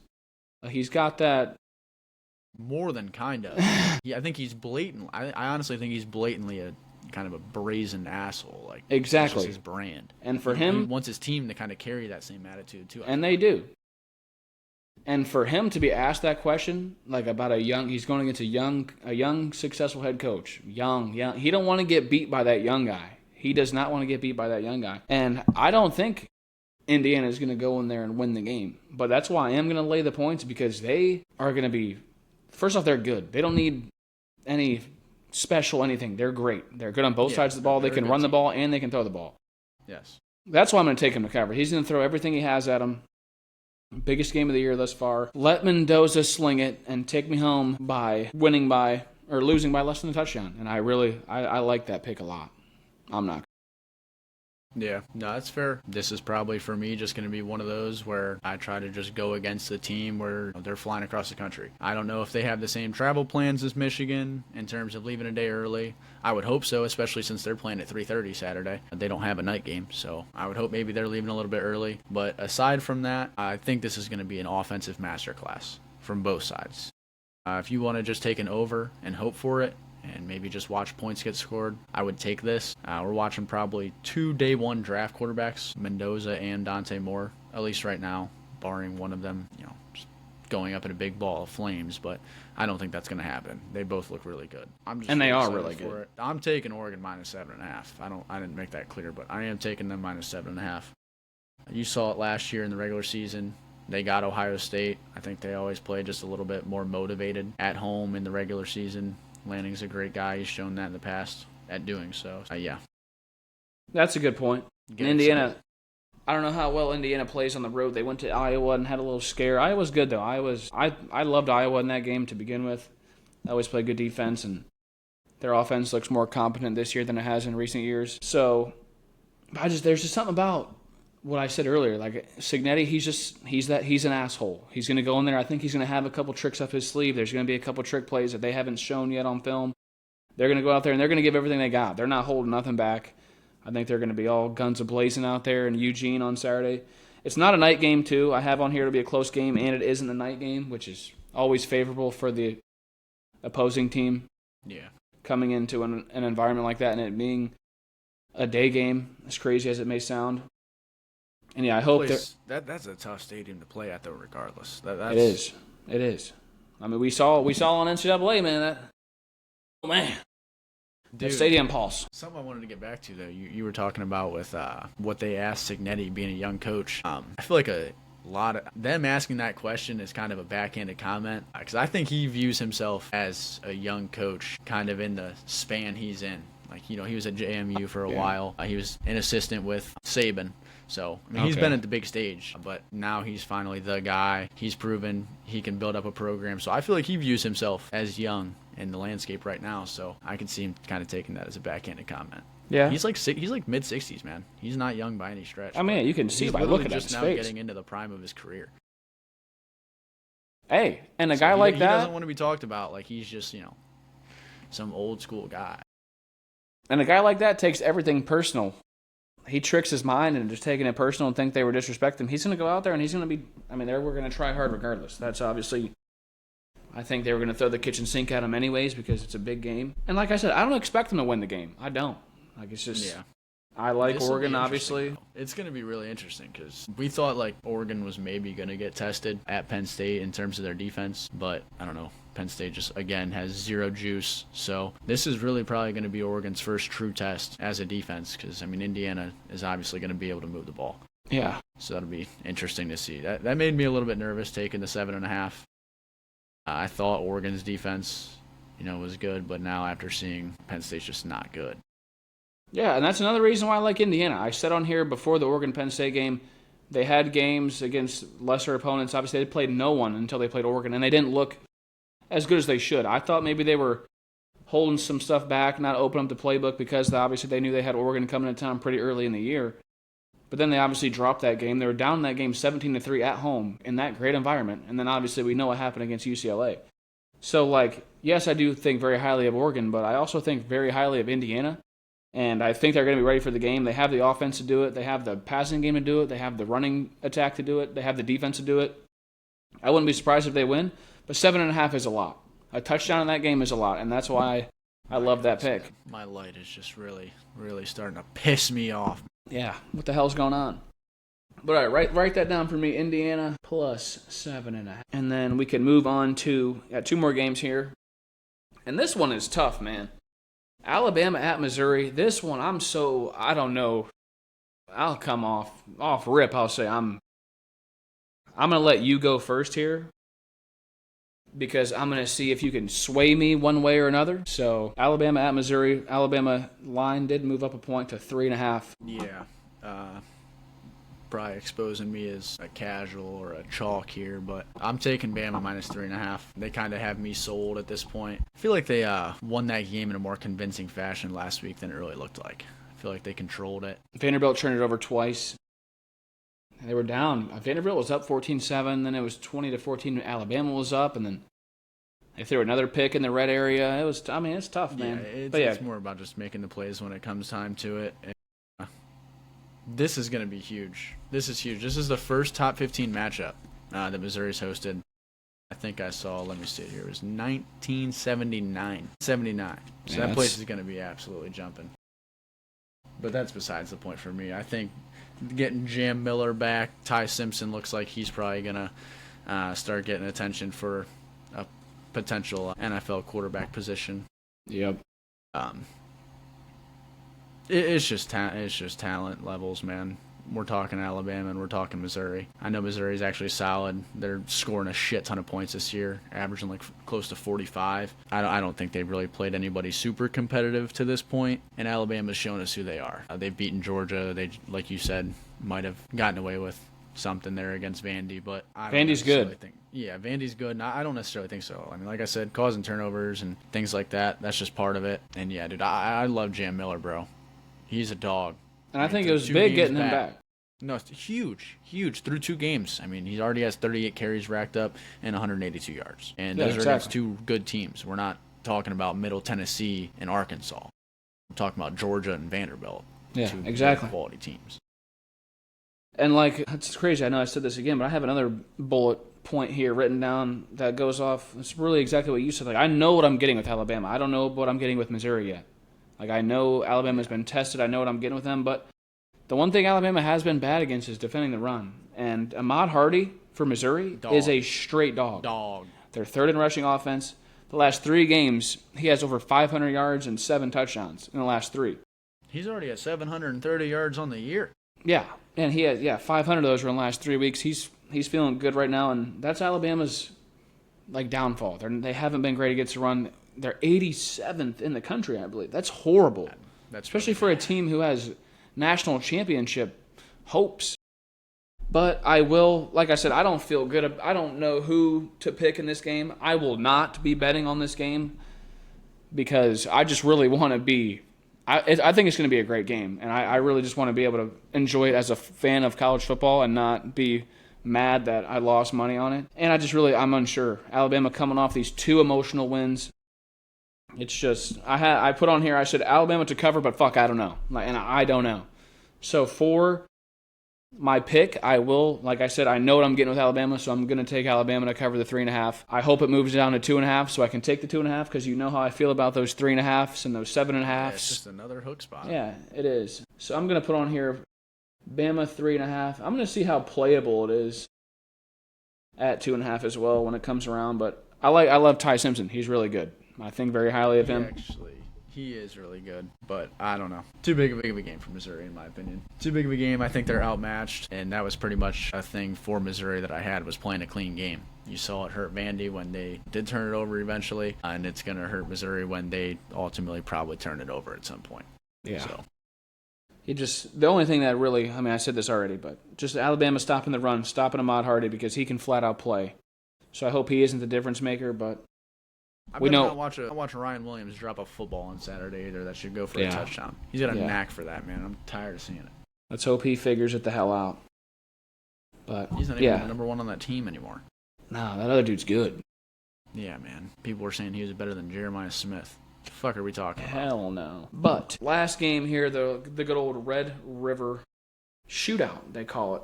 He's got that. More than kind of. Yeah, I think he's blatant. I honestly think he's blatantly a kind of a brazen asshole. Like, exactly. That's just his brand. And for him, he wants his team to kind of carry that same attitude too. And they do. And for him to be asked that question, like about he's going against a young successful head coach. Young. He don't want to get beat by that young guy. He does not want to get beat by that young guy. And I don't think Indiana is going to go in there and win the game. But that's why I am going to lay the points, because they are going to be, first off, they're good. They don't need any special anything. They're great. They're good on both sides of the ball. They they're a can good run the team. ball and they can throw the ball. Yes. That's why I'm going to take him to cover. He's going to throw everything he has at him. Biggest game of the year thus far. Let Mendoza sling it and take me home by losing by less than a touchdown. And I like that pick a lot. I'm not. Yeah, no, that's fair. This is probably, for me, just going to be one of those where I try to just go against the team where they're flying across the country. I don't know if they have the same travel plans as Michigan in terms of leaving a day early. I would hope so, especially since they're playing at 3:30 Saturday. They don't have a night game, so I would hope maybe they're leaving a little bit early. But aside from that, I think this is going to be an offensive masterclass from both sides. If you want to just take an over and hope for it, and maybe just watch points get scored, I would take this. We're watching probably 2 day one draft quarterbacks, Mendoza and Dante Moore, at least right now, barring one of them, just going up in a big ball of flames, but I don't think that's going to happen. They both look really good. And they are really good. It. I'm taking Oregon minus 7.5. I didn't make that clear, but I am taking them minus 7.5. You saw it last year in the regular season. They got Ohio State. I think they always play just a little bit more motivated at home in the regular season. Lanning's a great guy. He's shown that in the past at doing so. Yeah. That's a good point. Indiana, I don't know how well Indiana plays on the road. They went to Iowa and had a little scare. Iowa's good, though. I loved Iowa in that game to begin with. They always play good defense, and their offense looks more competent this year than it has in recent years. So, there's just something about what I said earlier. Like Cignetti, he's an asshole. He's going to go in there. I think he's going to have a couple tricks up his sleeve. There's going to be a couple trick plays that they haven't shown yet on film. They're going to go out there and they're going to give everything they got. They're not holding nothing back. I think they're going to be all guns a-blazing out there in Eugene on Saturday. It's not a night game, too. I have on here to be a close game, and it isn't a night game, which is always favorable for the opposing team. Yeah. Coming into an environment like that and it being a day game, as crazy as it may sound. And yeah, I hope that's a tough stadium to play at, though. Regardless, it is. I mean, we saw on NCAA, man. The stadium pulse. Something I wanted to get back to, though. You were talking about with what they asked Cignetti being a young coach. I feel like a lot of them asking that question is kind of a backhanded comment, because I think he views himself as a young coach, kind of in the span he's in. Like, he was at JMU for a while. He was an assistant with Saban. So, I mean, he's been at the big stage, but now he's finally the guy. He's proven he can build up a program. So I feel like he views himself as young in the landscape right now. So I can see him kind of taking that as a backhanded comment. Yeah. He's like mid-60s, man. He's not young by any stretch. I mean, you can see by looking at his face. He's now getting into the prime of his career. Hey, and a guy like that... He doesn't want to be talked about like he's just, some old school guy. And a guy like that takes everything personal. He tricks his mind and just taking it personal and think they were disrespecting him. He's going to go out there and he's going to be... I mean, they were going to try hard regardless. That's obviously... I think they were going to throw the kitchen sink at him anyways because it's a big game. And like I said, I don't expect them to win the game. I don't. Like, it's just... Yeah. I like Oregon, obviously. It's going to be really interesting because we thought, like, Oregon was maybe going to get tested at Penn State in terms of their defense. But, I don't know. Penn State just, again, has zero juice. So this is really probably going to be Oregon's first true test as a defense because, I mean, Indiana is obviously going to be able to move the ball. Yeah. So that'll be interesting to see. That made me a little bit nervous taking the 7.5. I thought Oregon's defense, was good, but now after seeing Penn State's just not good. Yeah, and that's another reason why I like Indiana. I said on here before the Oregon-Penn State game, they had games against lesser opponents. Obviously, they played no one until they played Oregon, and they didn't look as good as they should. I thought maybe they were holding some stuff back, not opening up the playbook because obviously they knew they had Oregon coming into town pretty early in the year. But then they obviously dropped that game. They were down that game 17-3 at home in that great environment. And then obviously we know what happened against UCLA. So, yes, I do think very highly of Oregon, but I also think very highly of Indiana. And I think they're going to be ready for the game. They have the offense to do it. They have the passing game to do it. They have the running attack to do it. They have the defense to do it. I wouldn't be surprised if they win, but 7.5 is a lot. A touchdown in that game is a lot, and that's why I love that pick. My light is just really, really starting to piss me off. Yeah, what the hell's going on? But all right, write that down for me. Indiana plus 7.5. And then we can move on to 2 more games here. And this one is tough, man. Alabama at Missouri. This one, I don't know. I'll come off rip. I'll say I'm going to let you go first here. because I'm going to see if you can sway me one way or another. So Alabama at Missouri. Alabama line did move up a point to 3.5. Yeah. Probably exposing me as a casual or a chalk here, but I'm taking Bama minus 3.5. They kind of have me sold at this point. I feel like they won that game in a more convincing fashion last week than it really looked like. I feel like they controlled it. Vanderbilt turned it over twice. They were down. Vanderbilt was up 14-7, then it was 20-14. Alabama was up, and then they threw another pick in the red area. It's tough, man. It's more about just making the plays when it comes time to it. This is going to be huge. This is huge. This is the first top 15 matchup that Missouri's hosted. I think I saw, let me see it here, it was 1979. 79. So that place is going to be absolutely jumping. But that's besides the point for me. I think getting Jam Miller back, Ty Simpson looks like he's probably going to start getting attention for a potential NFL quarterback position. Yep. It's just talent levels, man. We're talking Alabama and we're talking Missouri. I know Missouri's actually solid. They're scoring a shit ton of points this year, averaging like close to 45. I don't think they've really played anybody super competitive to this point, and Alabama's shown us who they are. They've beaten Georgia. They, like you said, might have gotten away with something there against Vandy, but Vandy's good. Vandy's good, and I don't necessarily think so. I mean, like I said, causing turnovers and things like that, that's just part of it. And yeah, dude, I love Jam Miller, bro. He's a dog. And I think it was big getting him back. No, it's huge through 2 games. I mean, he already has 38 carries racked up and 182 yards. And those are against 2 good teams. We're not talking about Middle Tennessee and Arkansas. We're talking about Georgia and Vanderbilt. Yeah, 2 exactly. Quality teams. And it's crazy. I know I said this again, but I have another bullet point here written down that goes off. It's really exactly what you said. Like, I know what I'm getting with Alabama. I don't know what I'm getting with Missouri yet. Like, I know Alabama's been tested. I know what I'm getting with them. But the one thing Alabama has been bad against is defending the run. And Ahmad Hardy for Missouri is a straight dog. They're third in rushing offense. The last 3 games, he has over 500 yards and 7 touchdowns in the last 3. He's already at 730 yards on the year. Yeah, and he has 500 of those were in the last 3 weeks. He's feeling good right now, and that's Alabama's downfall. They haven't been great against the run. They're 87th in the country, I believe. That's horrible. Especially for a team who has national championship hopes. But I will, like I said, I don't feel good. I don't know who to pick in this game. I will not be betting on this game because I just really want to be. I think it's going to be a great game, and I really just want to be able to enjoy it as a fan of college football and not be mad that I lost money on it. And I'm unsure. Alabama coming off these 2 emotional wins. It's just, I put on here, I said Alabama to cover, but fuck, I don't know. And I don't know. So for my pick, I will, like I said, I know what I'm getting with Alabama, so I'm going to take Alabama to cover the 3.5. I hope it moves down to 2.5 so I can take the 2.5 because you know how I feel about those 3.5s and those 7.5s. Yeah, it's just another hook spot. Yeah, it is. So I'm going to put on here Bama 3.5. I'm going to see how playable it is at 2.5 as well when it comes around, but I love Ty Simpson. He's really good. I think very highly of him. Actually, he is really good, but I don't know. Too big of a game for Missouri, in my opinion. Too big of a game. I think they're outmatched, and that was pretty much a thing for Missouri that I had was playing a clean game. You saw it hurt Vandy when they did turn it over eventually, and it's going to hurt Missouri when they ultimately probably turn it over at some point. Yeah. So. The only thing that really, I said this already, but just Alabama stopping the run, stopping Ahmad Hardy because he can flat out play. So I hope he isn't the difference maker, but I not watch Ryan Williams drop a football on Saturday either. That should go for a touchdown. He's got a knack for that, man. I'm tired of seeing it. Let's hope he figures it the hell out. But he's not even the number 1 on that team anymore. No, that other dude's good. Yeah, man. People were saying he was better than Jeremiah Smith. What the fuck are we talking about? Hell no. But last game here, the good old Red River Shootout, they call it.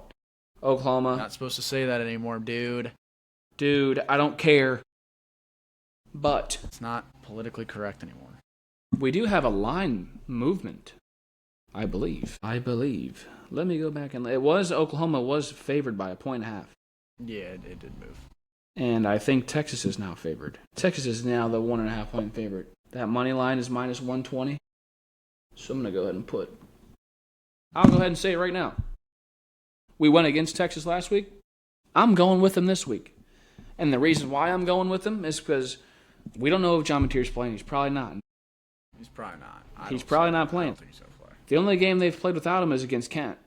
Oklahoma. Not supposed to say that anymore, dude. Dude, I don't care. But it's not politically correct anymore. We do have a line movement, I believe. Let me go back and Oklahoma was favored by 1.5. Yeah, it did move. And I think Texas is now favored. Texas is now the 1.5 point favorite. That money line is minus 120. So I'm going to go ahead and I'll go ahead and say it right now. We went against Texas last week. I'm going with them this week. And the reason why I'm going with them is because we don't know if John Mateer's playing. He's probably not. He's probably not. He's probably not playing. I don't think he's going to play. The only game they've played without him is against Kent.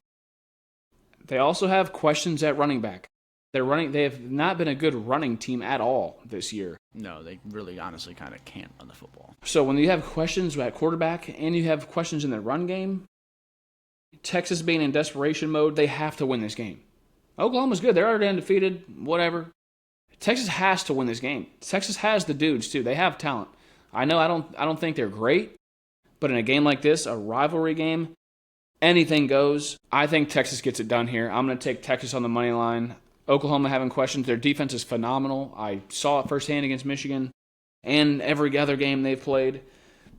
They also have questions at running back. They have not been a good running team at all this year. No, they really honestly kind of can't run the football. So when you have questions at quarterback and you have questions in the run game, Texas being in desperation mode, they have to win this game. Oklahoma's good. They're already undefeated, whatever. Texas has to win this game. Texas has the dudes, too. They have talent. I know I don't think they're great, but in a game like this, a rivalry game, anything goes. I think Texas gets it done here. I'm going to take Texas on the money line. Oklahoma having questions. Their defense is phenomenal. I saw it firsthand against Michigan and every other game they've played.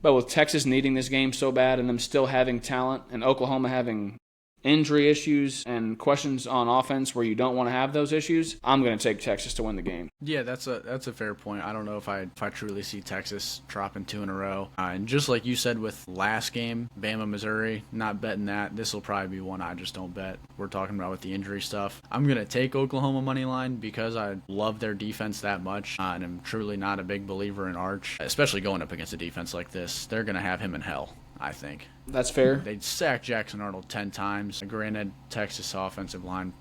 But with Texas needing this game so bad and them still having talent and Oklahoma having injury issues and questions on offense where you don't want to have those issues, I'm going to take Texas to win the game. Yeah, that's a fair point. I don't know if I truly see Texas dropping 2 in a row. And just like you said with last game, Bama, Missouri, not betting that. This will probably be one I just don't bet. We're talking about with the injury stuff. I'm going to take Oklahoma money line because I love their defense that much. And I'm truly not a big believer in Arch, especially going up against a defense like this. They're going to have him in hell, I think. That's fair. They'd sack Jackson Arnold 10 times. Granted, Texas offensive line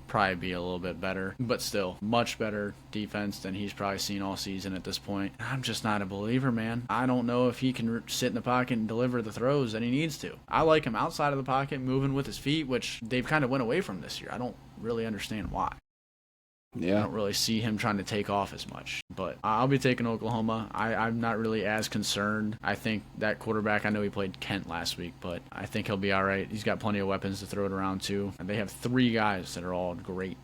probably be a little bit better, but still, much better defense than he's probably seen all season at this point. I'm just not a believer, man. I don't know if he can sit in the pocket and deliver the throws that he needs to. I like him outside of the pocket, moving with his feet, which they've kind of went away from this year. I don't really understand why. Yeah. I don't really see him trying to take off as much. But I'll be taking Oklahoma. I'm not really as concerned. I think that quarterback, I know he played Kent last week, but I think he'll be all right. He's got plenty of weapons to throw it around to. And they have 3 guys that are all great.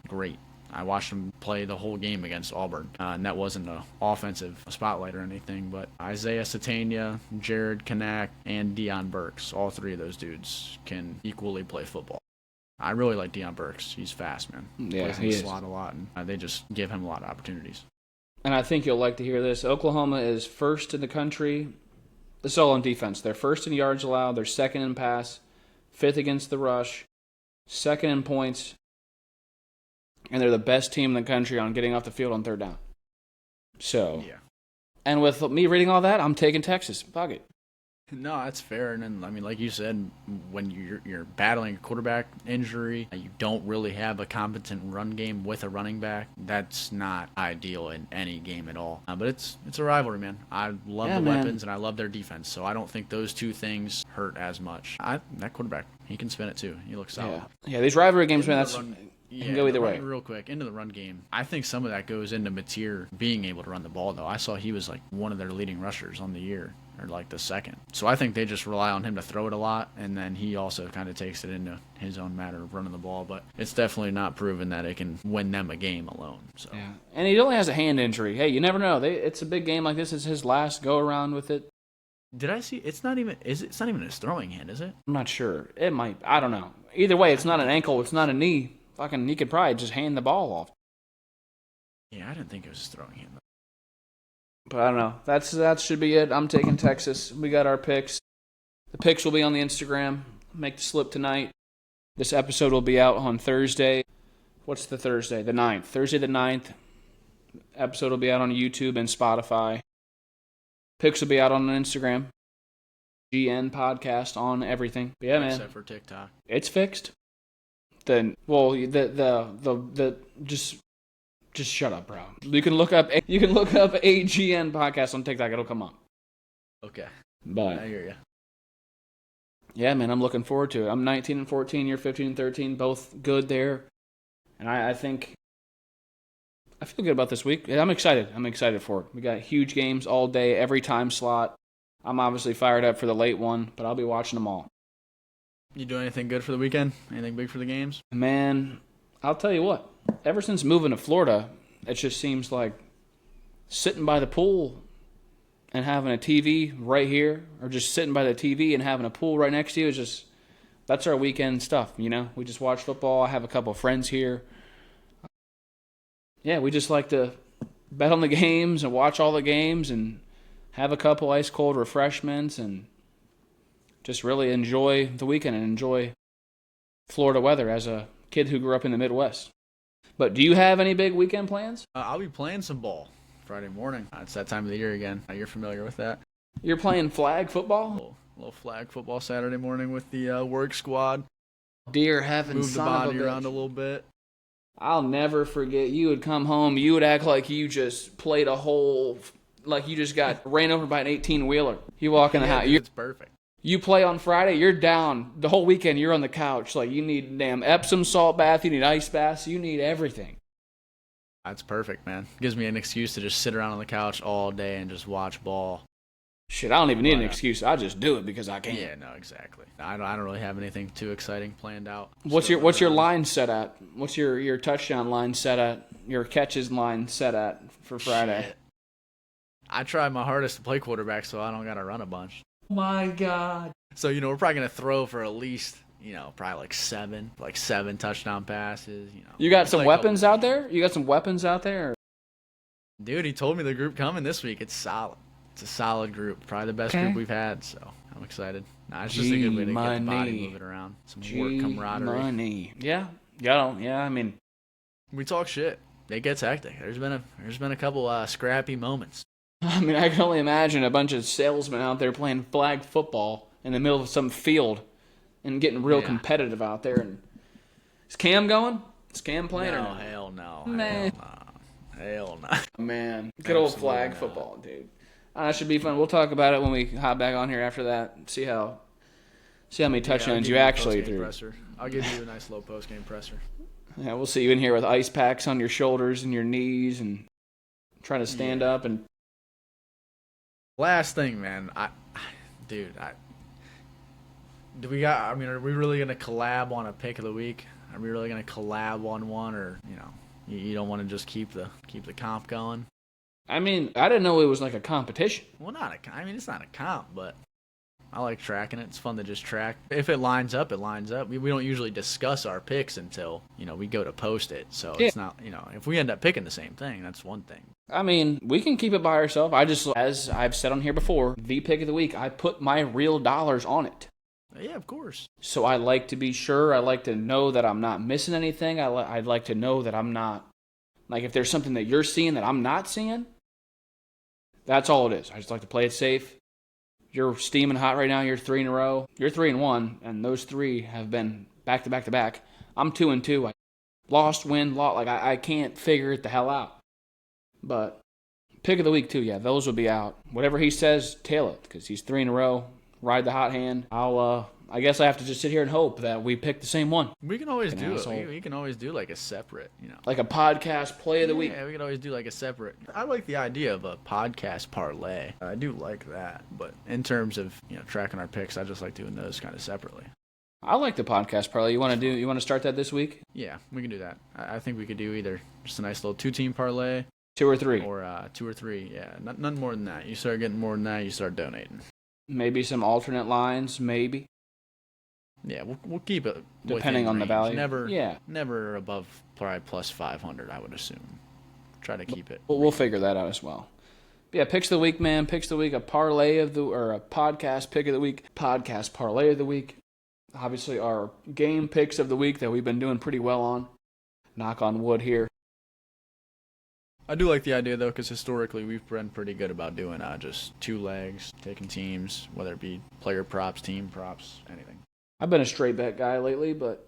I watched them play the whole game against Auburn. And that wasn't an offensive spotlight or anything, but Isaiah Satania, Jared Kanak, and Deion Burks, all 3 of those dudes can equally play football. I really like Deion Burks. He's fast, man. Yeah, plays in he the is. slot a lot, and they just give him a lot of opportunities. And I think you'll like to hear this. Oklahoma is first in the country. This is all on defense. They're first in yards allowed. They're second in pass, 5th against the rush, 2nd in points, and they're the best team in the country on getting off the field on 3rd down. So, Yeah. And with me reading all that, I'm taking Texas. Fuck it. No, that's fair. And then, I mean, like you said, when you're battling a quarterback injury, you don't really have a competent run game with a running back. That's not ideal in any game at all. But it's a rivalry, man. I love the weapons and I love their defense. So I don't think those 2 things hurt as much. That quarterback, he can spin it too. He looks solid. Yeah, these rivalry games, man, Yeah, can go either way. Real quick, into the run game. I think some of that goes into Mateer being able to run the ball, though. I saw he was like one of their leading rushers on the year, or like the second. So I think they just rely on him to throw it a lot, and then he also kind of takes it into his own matter of running the ball. But it's definitely not proven that it can win them a game alone. So. Yeah, and he only has a hand injury. Hey, you never know. It's a big game like this. It's his last go around with it. Did I see? It's not even his throwing hand, is it? I'm not sure. It might. I don't know. Either way, it's not an ankle. It's not a knee. Fucking, he could probably just hand the ball off. Yeah, I didn't think it was his throwing hand. But I don't know. That should be it. I'm taking Texas. We got our picks. The picks will be on the Instagram. Make the slip tonight. This episode will be out on Thursday. What's the Thursday? The 9th. Thursday the 9th. Episode will be out on YouTube and Spotify. Picks will be out on Instagram. GN podcast on everything. But yeah, man. Except for TikTok. It's fixed. Just shut up, bro. You can look up AGN podcast on TikTok. It'll come up. Okay. But I hear you. Yeah, man, I'm looking forward to it. I'm 19 and 14. You're 15 and 13. Both good there. And I think I feel good about this week. I'm excited. I'm excited for it. We got huge games all day, every time slot. I'm obviously fired up for the late one, but I'll be watching them all. You doing anything good for the weekend? Anything big for the games? Man, I'll tell you what. Ever since moving to Florida, it just seems like sitting by the pool and having a TV right here, or just sitting by the TV and having a pool right next to you is just, that's our weekend stuff, you know? We just watch football. I have a couple of friends here. Yeah, we just like to bet on the games and watch all the games and have a couple ice-cold refreshments and just really enjoy the weekend and enjoy Florida weather as a kid who grew up in the Midwest. But do you have any big weekend plans? I'll be playing some ball Friday morning. It's that time of the year again. You're familiar with that. You're playing flag football? A little flag football Saturday morning with the work squad. Dear heaven, Move the body around a little bit. I'll never forget. You would come home. You would act like you just played a whole, like you just got ran over by an 18-wheeler. You walk in the house. It's perfect. You play on Friday, you're down. The whole weekend, you're on the couch. Like, you need damn Epsom salt bath. You need ice baths. You need everything. That's perfect, man. Gives me an excuse to just sit around on the couch all day and just watch ball. Shit, I don't even need an excuse. I just do it because I can. Yeah, no, exactly. I don't really have anything too exciting planned out. What's your line set at? What's your touchdown line set at? Your catches line set at for Friday? Shit. I try my hardest to play quarterback so I don't got to run a bunch. My God. So, we're probably going to throw for at least, probably like seven touchdown passes. You got some weapons out there? You got some weapons out there? Dude, he told me the group coming this week. It's solid. It's a solid group. Probably the best group we've had, so I'm excited. It's just a good way to get the body moving around. Some work camaraderie. Yeah. I mean, we talk shit. It gets hectic. There's been a couple scrappy moments. I mean, I can only imagine a bunch of salesmen out there playing flag football in the middle of some field and getting real competitive out there. And is Cam going? Is Cam playing? No, hell no. Man. Hell no. Man, good old flag football, dude. That should be fun. We'll talk about it when we hop back on here after that. See how many touchdowns you actually threw. I'll give you a nice low post-game presser. Yeah, we'll see you in here with ice packs on your shoulders and your knees and trying to stand up and. Last thing, man. Are we really gonna collab on a pick of the week? Are we really gonna collab on one, or you don't want to just keep the comp going? I mean, I didn't know it was like a competition. Well, it's not a comp, but I like tracking it. It's fun to just track. If it lines up, it lines up. We don't usually discuss our picks until we go to post it. So It's not if we end up picking the same thing, that's one thing. I mean, we can keep it by ourselves. As I've said on here before, the pick of the week, I put my real dollars on it. Yeah, of course. So I like to be sure. I like to know that I'm not missing anything. I'd like to know that I'm not, like, if there's something that you're seeing that I'm not seeing, that's all it is. I just like to play it safe. You're steaming hot right now. You're 3 in a row. You're 3-1, and those 3 have been back to back to back. I'm 2-2. I lost, win, lost. Like, I can't figure it the hell out. But pick of the week, too, yeah, those will be out. Whatever he says, tail it, because he's 3 in a row. Ride the hot hand. I guess I have to just sit here and hope that we pick the same one. We can always do it. We can always do like a separate, like a podcast play of the week. Yeah, we can always do like a separate. I like the idea of a podcast parlay. I do like that, but in terms of tracking our picks, I just like doing those kind of separately. I like the podcast parlay. You want to start that this week? Yeah, we can do that. I think we could do either just a nice little 2-team parlay, 2 or 3, or 2 or 3. Yeah, none more than that. You start getting more than that, you start donating. Maybe some alternate lines, maybe. Yeah, we'll keep it depending on the value. Never above probably plus 500, I would assume. Try to keep it. We'll figure that out as well. But yeah, picks of the week, man. Picks of the week, a podcast pick of the week, podcast parlay of the week. Obviously, our game picks of the week that we've been doing pretty well on. Knock on wood here. I do like the idea, though, because historically we've been pretty good about doing just 2 legs, taking teams, whether it be player props, team props, anything. I've been a straight bet guy lately, but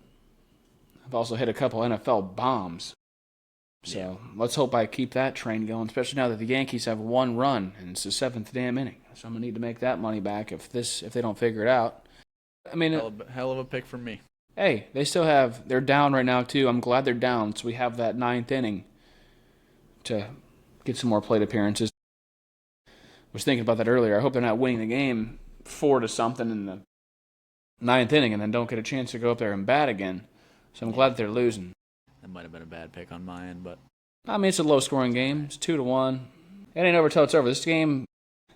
I've also hit a couple NFL bombs. So Let's hope I keep that train going, especially now that the Yankees have 1 run, and it's the 7th damn inning. So I'm going to need to make that money back if they don't figure it out. I mean, hell of a pick from me. Hey, they're down right now, too. I'm glad they're down, so we have that 9th inning to get some more plate appearances. I was thinking about that earlier. I hope they're not winning the game 4-0 in the 9th inning and then don't get a chance to go up there and bat again. So I'm glad that they're losing. That might have been a bad pick on my end, but I mean, it's a low-scoring game. It's 2-1. It ain't over till it's over. This game,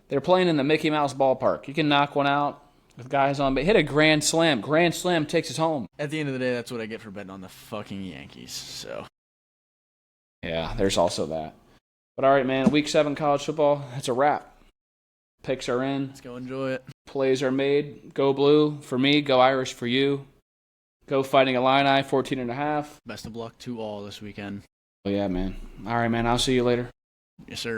they're playing in the Mickey Mouse ballpark. You can knock one out with guys on base. Hit a grand slam. Grand slam takes us home. At the end of the day, that's what I get for betting on the fucking Yankees. So yeah, there's also that. But all right, man, Week 7 college football, that's a wrap. Picks are in. Let's go enjoy it. Plays are made. Go blue for me, go Irish for you. Go Fighting Illini, 14.5. Best of luck to all this weekend. Oh, yeah, man. All right, man. I'll see you later. Yes, sir.